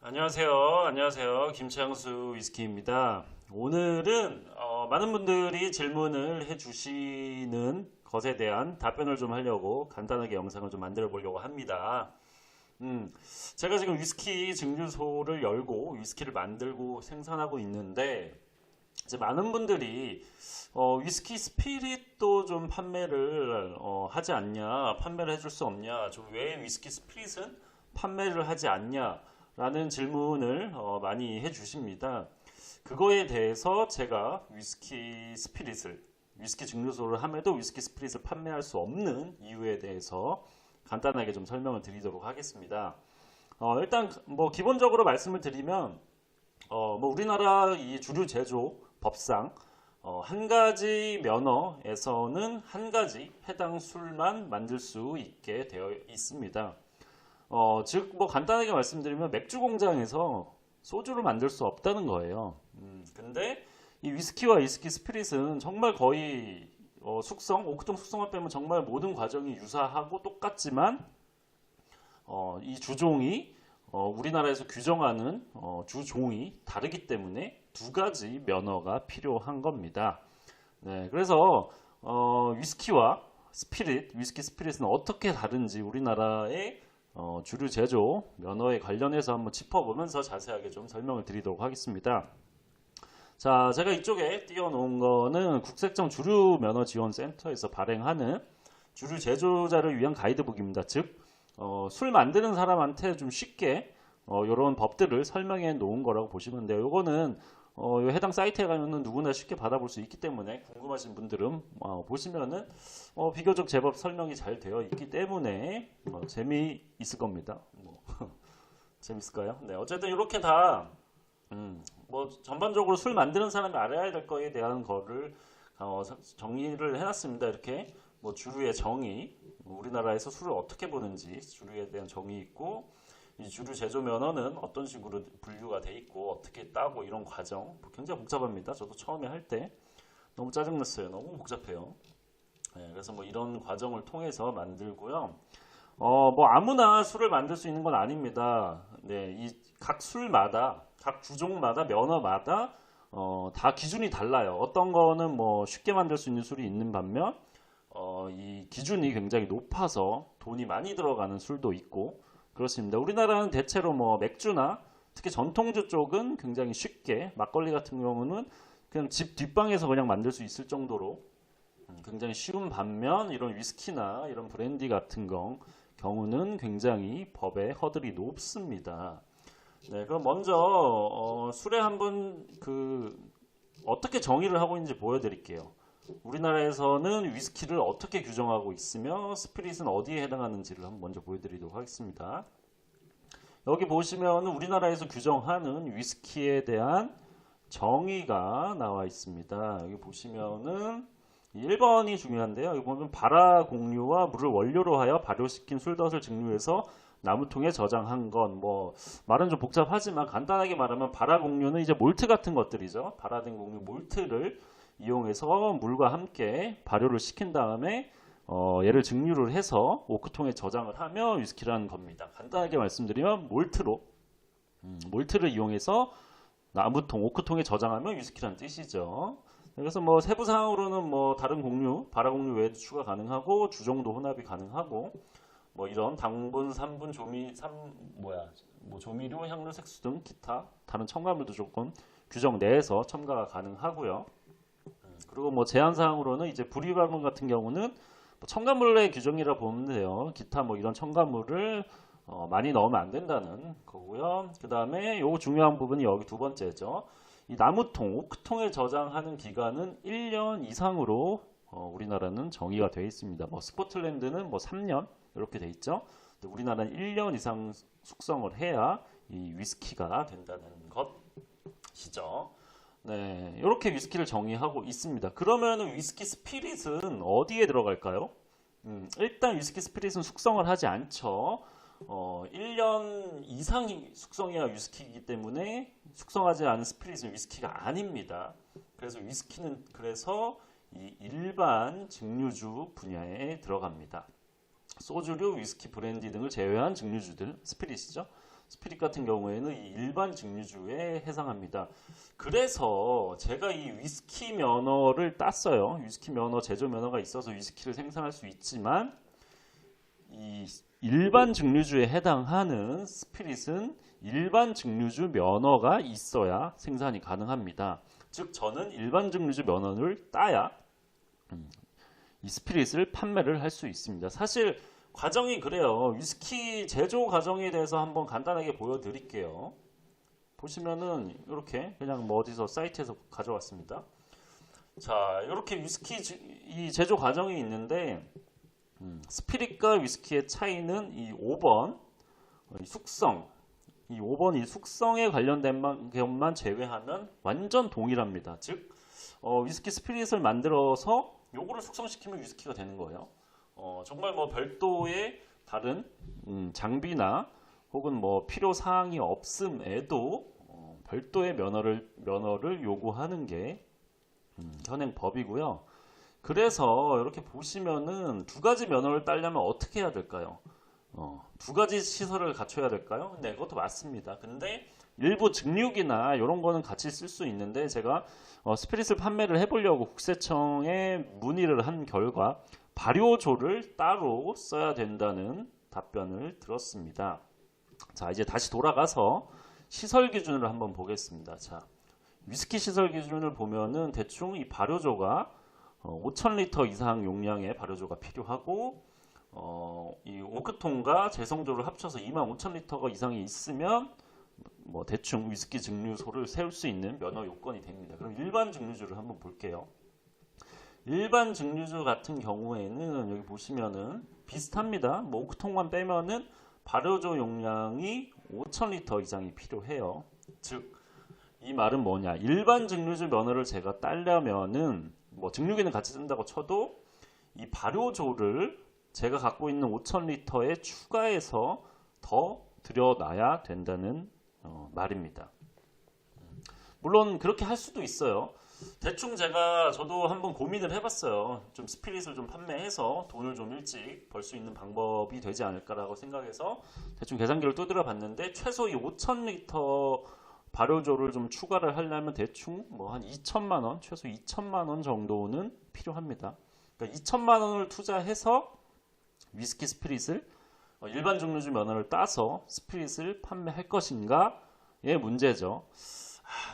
안녕하세요. 김창수 위스키입니다. 오늘은 많은 분들이 질문을 해주시는 것에 대한 답변을 좀 하려고 간단하게 영상을 좀 만들어 보려고 합니다. 제가 지금 위스키 증류소를 열고 위스키를 만들고 생산하고 있는데 이제 많은 분들이 위스키 스피릿도 좀 판매를 하지 않냐, 판매를 해줄 수 없냐, 좀 왜 위스키 스피릿은 판매를 하지 않냐 라는 질문을 많이 해주십니다. 그거에 대해서 제가 위스키 증류소를 함에도 위스키 스피릿을 판매할 수 없는 이유에 대해서 간단하게 좀 설명을 드리도록 하겠습니다. 일단 뭐 기본적으로 말씀을 드리면 뭐 우리나라 이 주류 제조 법상 한 가지 면허에서는 한 가지 해당 술만 만들 수 있게 되어 있습니다. 즉, 뭐 간단하게 말씀드리면 맥주 공장에서 소주를 만들 수 없다는 거예요. 근데 이 위스키와 위스키 스피릿은 정말 거의 오크통 숙성을 빼면 정말 모든 과정이 유사하고 똑같지만 이 주종이 우리나라에서 규정하는 주종이 다르기 때문에 두 가지 면허가 필요한 겁니다. 네, 그래서 위스키 스피릿은 어떻게 다른지 우리나라의 주류 제조 면허에 관련해서 한번 짚어보면서 자세하게 좀 설명을 드리도록 하겠습니다. 자, 제가 이쪽에 띄워놓은 거는 국세청 주류 면허 지원 센터에서 발행하는 주류 제조자를 위한 가이드북입니다. 즉, 술 만드는 사람한테 좀 쉽게 이런 법들을 설명해 놓은 거라고 보시면 돼요. 요거는 해당 사이트에 가면은 누구나 쉽게 받아볼 수 있기 때문에 궁금하신 분들은 보시면은 비교적 제법 설명이 잘 되어 있기 때문에 재미있을 겁니다. 재밌을까요? 네, 어쨌든 이렇게 다 뭐 전반적으로 술 만드는 사람이 알아야 될 거에 대한 거를 정리를 해놨습니다. 이렇게 뭐 주류의 정의, 우리나라에서 술을 어떻게 보는지 주류에 대한 정의 있고, 이 주류 제조 면허는 어떤 식으로 분류가 돼 있고 어떻게 따고 이런 과정 굉장히 복잡합니다. 저도 처음에 할 때 너무 짜증났어요. 너무 복잡해요. 네, 그래서 뭐 이런 과정을 통해서 만들고요. 뭐 아무나 술을 만들 수 있는 건 아닙니다. 네, 이 각 술마다 각 주종마다 면허마다 다 기준이 달라요. 어떤 거는 뭐 쉽게 만들 수 있는 술이 있는 반면 이 기준이 굉장히 높아서 돈이 많이 들어가는 술도 있고 그렇습니다. 우리나라는 대체로 뭐 맥주나 특히 전통주 쪽은 굉장히 쉽게, 막걸리 같은 경우는 그냥 집 뒷방에서 그냥 만들 수 있을 정도로 굉장히 쉬운 반면 이런 위스키나 이런 브랜디 같은 경우는 굉장히 법의 허들이 높습니다. 네, 그럼 먼저 술에 한번 어떻게 정의를 하고 있는지 보여드릴게요. 우리나라에서는 위스키를 어떻게 규정하고 있으며 스피릿은 어디에 해당하는지를 한번 먼저 보여드리도록 하겠습니다. 여기 보시면 우리나라에서 규정하는 위스키에 대한 정의가 나와 있습니다. 여기 보시면은 1번이 중요한데요. 여기 보면 발화 공유와 물을 원료로 하여 발효시킨 술덫을 증류해서 나무통에 저장한 건, 뭐 말은 좀 복잡하지만 간단하게 말하면 발화 공유는 이제 몰트 같은 것들이죠. 발화된 공유 몰트를 이용해서 물과 함께 발효를 시킨 다음에 얘를 증류를 해서 오크통에 저장을 하며 위스키라는 겁니다. 간단하게 말씀드리면 몰트를 이용해서 나무통, 오크통에 저장하면 위스키라는 뜻이죠. 그래서 뭐 세부 사항으로는 뭐 다른 공유, 발화 공유 외에도 추가 가능하고 주종도 혼합이 가능하고 뭐 이런 당분, 산분, 조미료, 향료, 색소 등 기타 다른 첨가물도 조금 규정 내에서 첨가가 가능하고요. 그리고 뭐 제한 사항으로는 이제 불이발분 같은 경우는 뭐 첨가물의 규정이라 보면 돼요. 기타 뭐 이런 첨가물을 많이 넣으면 안 된다는 거고요. 그 다음에 요 중요한 부분이 여기 두 번째죠. 이 나무통, 오크통에 저장하는 기간은 1년 이상으로 우리나라는 정의가 되어 있습니다. 뭐 스코틀랜드는 뭐 3년 이렇게 되어 있죠. 근데 우리나라는 1년 이상 숙성을 해야 이 위스키가 된다는 것이죠. 네, 이렇게 위스키를 정의하고 있습니다. 그러면 위스키 스피릿은 어디에 들어갈까요? 일단 위스키 스피릿은 숙성을 하지 않죠. 1년 이상이 숙성해야 위스키이기 때문에 숙성하지 않은 스피릿은 위스키가 아닙니다. 그래서 위스키는 이 일반 증류주 분야에 들어갑니다. 소주류, 위스키, 브랜디 등을 제외한 증류주들, 스피릿이죠. 스피릿 같은 경우에는 이 일반 증류주에 해당합니다. 그래서 제가 이 위스키 면허를 땄어요. 위스키 면허, 제조 면허가 있어서 위스키를 생산할 수 있지만 이 일반 증류주에 해당하는 스피릿은 일반 증류주 면허가 있어야 생산이 가능합니다. 즉 저는 일반 증류주 면허를 따야 이 스피릿을 판매를 할 수 있습니다. 사실 과정이 그래요. 위스키 제조 과정에 대해서 한번 간단하게 보여드릴게요. 보시면은 이렇게 그냥 뭐 어디서 사이트에서 가져왔습니다. 자, 이렇게 위스키 이 제조 과정이 있는데 스피릿과 위스키의 차이는 이 5번 숙성, 이 5번 이 숙성에 관련된 것만 제외하면 완전 동일합니다. 즉 위스키 스피릿을 만들어서 요거를 숙성시키면 위스키가 되는 거예요. 정말 뭐 별도의 다른 장비나 혹은 뭐 필요 사항이 없음에도 별도의 면허를 요구하는 게 현행 법이고요. 그래서 이렇게 보시면은 두 가지 면허를 따려면 어떻게 해야 될까요? 두 가지 시설을 갖춰야 될까요? 네, 그것도 맞습니다. 근데 일부 증류기나 이런 거는 같이 쓸 수 있는데 제가 스피릿을 판매를 해보려고 국세청에 문의를 한 결과 발효조를 따로 써야 된다는 답변을 들었습니다. 자, 이제 다시 돌아가서 시설 기준을 한번 보겠습니다. 자, 위스키 시설 기준을 보면은 대충 이 발효조가 5,000리터 이상 용량의 발효조가 필요하고 이 오크통과 제성조를 합쳐서 25,000리터가 이상이 있으면 뭐 대충 위스키 증류소를 세울 수 있는 면허 요건이 됩니다. 그럼 일반 증류주를 한번 볼게요. 일반 증류주 같은 경우에는 여기 보시면은 비슷합니다. 뭐 오크통만 빼면은 발효조 용량이 5,000리터 이상이 필요해요. 즉 이 말은 뭐냐? 일반 증류주 면허를 제가 따려면은 뭐 증류기는 같이 쓴다고 쳐도 이 발효조를 제가 갖고 있는 5,000리터에 추가해서 더 들여놔야 된다는 말입니다. 물론 그렇게 할 수도 있어요. 대충 저도 한번 고민을 해봤어요. 좀 스피릿을 좀 판매해서 돈을 좀 일찍 벌 수 있는 방법이 되지 않을까라고 생각해서 대충 계산기를 두드려 봤는데 최소 이 5,000리터 발효조를 좀 추가를 하려면 대충 뭐 한 2천만 원, 최소 2천만 원 정도는 필요합니다. 그러니까 2천만 원을 투자해서 위스키 스피릿을 일반 증류주 면허를 따서 스피릿을 판매할 것인가의 문제죠.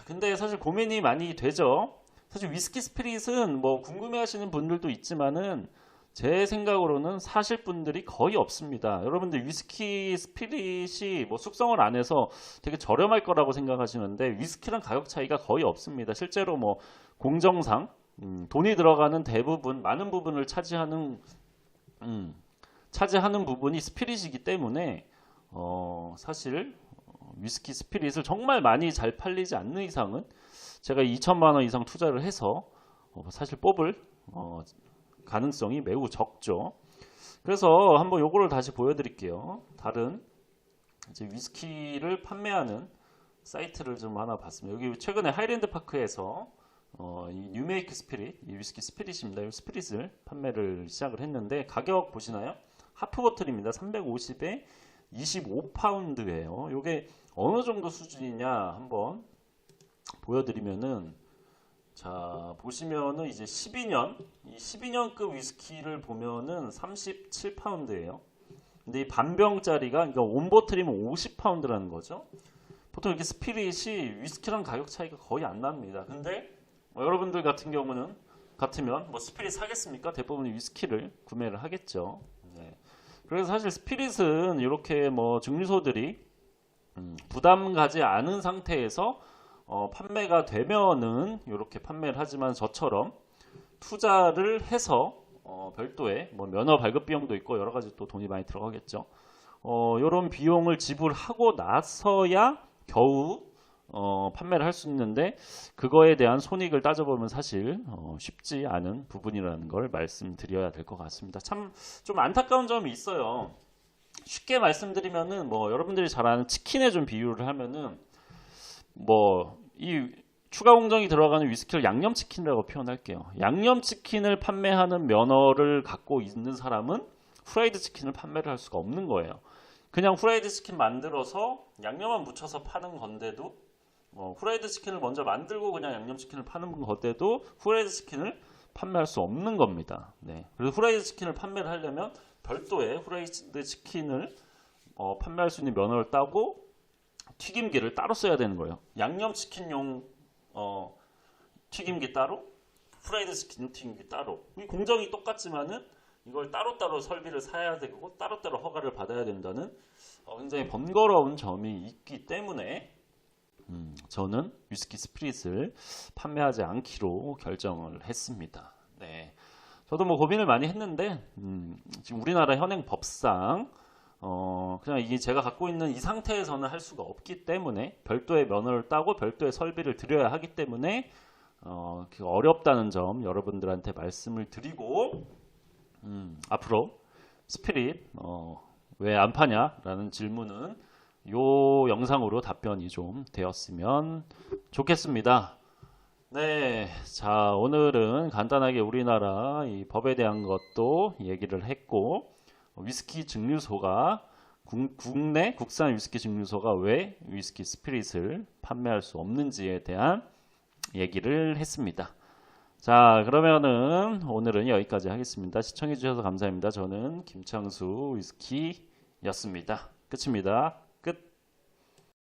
근데 사실 고민이 많이 되죠. 사실 위스키 스피릿은 뭐 궁금해하시는 분들도 있지만은 제 생각으로는 사실 분들이 거의 없습니다. 여러분들 위스키 스피릿이 뭐 숙성을 안 해서 되게 저렴할 거라고 생각하시는데 위스키랑 가격 차이가 거의 없습니다. 실제로 뭐 공정상 돈이 들어가는 대부분 많은 부분을 차지하는 부분이 스피릿이기 때문에 사실 위스키 스피릿을 정말 많이 잘 팔리지 않는 이상은 제가 2천만 원 이상 투자를 해서 사실 뽑을 가능성이 매우 적죠. 그래서 한번 요거를 다시 보여드릴게요. 다른 이제 위스키를 판매하는 사이트를 좀 하나 봤습니다. 여기 최근에 하이랜드 파크에서 이 뉴메이크 스피릿, 이 위스키 스피릿입니다. 이 스피릿을 판매를 시작을 했는데 가격 보시나요? 하프 보틀입니다. 350에 25파운드예요. 이게 어느 정도 수준이냐 한번 보여드리면은 자 보시면은 이제 12년급 위스키를 보면은 37파운드예요. 근데 이 반병짜리가 그러니까 온보틀이면 50파운드라는 거죠. 보통 이렇게 스피릿이 위스키랑 가격 차이가 거의 안 납니다. 근데 여러분들 같은 경우는 같으면 뭐 스피릿 사겠습니까? 대부분 위스키를 구매를 하겠죠. 네. 그래서 사실 스피릿은 이렇게 뭐 증류소들이 부담 가지 않은 상태에서 판매가 되면은 이렇게 판매를 하지만 저처럼 투자를 해서 별도의 뭐 면허 발급 비용도 있고 여러 가지 또 돈이 많이 들어가겠죠. 이런 비용을 지불하고 나서야 겨우 판매를 할 수 있는데 그거에 대한 손익을 따져보면 사실 쉽지 않은 부분이라는 걸 말씀드려야 될 것 같습니다. 참 좀 안타까운 점이 있어요. 쉽게 말씀드리면은 뭐 여러분들이 잘 아는 치킨에 좀 비유를 하면은 뭐 이 추가 공정이 들어가는 위스키를 양념치킨이라고 표현할게요. 양념치킨을 판매하는 면허를 갖고 있는 사람은 후라이드 치킨을 판매를 할 수가 없는 거예요. 그냥 후라이드 치킨 만들어서 양념만 묻혀서 파는 건데도 후라이드 치킨을 먼저 만들고 그냥 양념치킨을 파는 건데도 후라이드 치킨을 판매할 수 없는 겁니다. 네. 그래서 후라이드 치킨을 판매를 하려면 별도의 후라이드 치킨을 판매할 수 있는 면허를 따고 튀김기를 따로 써야 되는 거예요. 양념치킨용 튀김기 따로, 프라이드 치킨 튀김기 따로. 이 공정이 똑같지만은 이걸 따로따로 설비를 사야 되고 따로따로 허가를 받아야 된다는 굉장히 번거로운 점이 있기 때문에 저는 위스키 스피릿을 판매하지 않기로 결정을 했습니다. 네. 저도 뭐 고민을 많이 했는데 지금 우리나라 현행 법상 그냥 이게 제가 갖고 있는 이 상태에서는 할 수가 없기 때문에 별도의 면허를 따고 별도의 설비를 들여야 하기 때문에 어렵다는 점 여러분들한테 말씀을 드리고 앞으로 스피릿 왜 안 파냐라는 질문은 요 영상으로 답변이 좀 되었으면 좋겠습니다. 네, 자 오늘은 간단하게 우리나라 이 법에 대한 것도 얘기를 했고 위스키 증류소가 국내 국산 위스키 증류소가 왜 위스키 스피릿을 판매할 수 없는지에 대한 얘기를 했습니다. 자 그러면은 오늘은 여기까지 하겠습니다. 시청해 주셔서 감사합니다. 저는 김창수 위스키였습니다. 끝입니다.